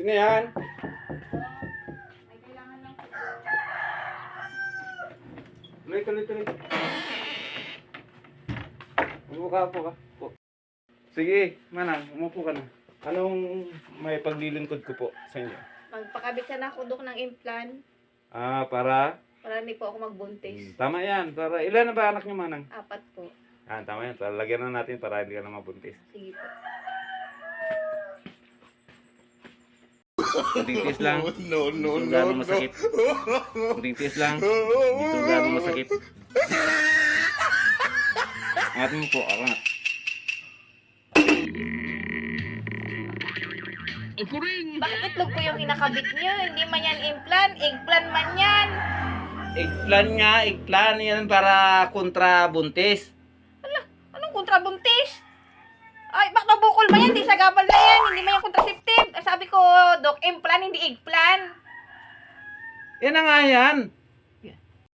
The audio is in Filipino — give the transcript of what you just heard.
Sino yan? May kailangan lang po. Tuloy. Umupo ka. Sige, Manang, umupo ka na. Anong may paglilingkod ko po sa inyo? Magpakabit sana ako dok ng implant Para? para hindi po ako magbuntis. Tama yan. Para, ilan na ba anak niyo, Manang? 4 po. Tama yan. Lagyan na natin para hindi ka na mabuntis. Sige po. Kunting tiis lang. Dito gano'ng masakit. Kunting tiis lang. Dito gano'ng masakit. Angat mo po, angat. Bakit itlog po yung kinakabit niyo? Hindi man yan implant. Eggplant man yan. Eggplant yan para kontra buntis. Anong kontrabuntis? Ay, baka bukol man yan. Di sagabal na yan. Hindi man yan contraceptive. Sabi ko, Dok, implant, hindi eggplant. Yan na nga yan.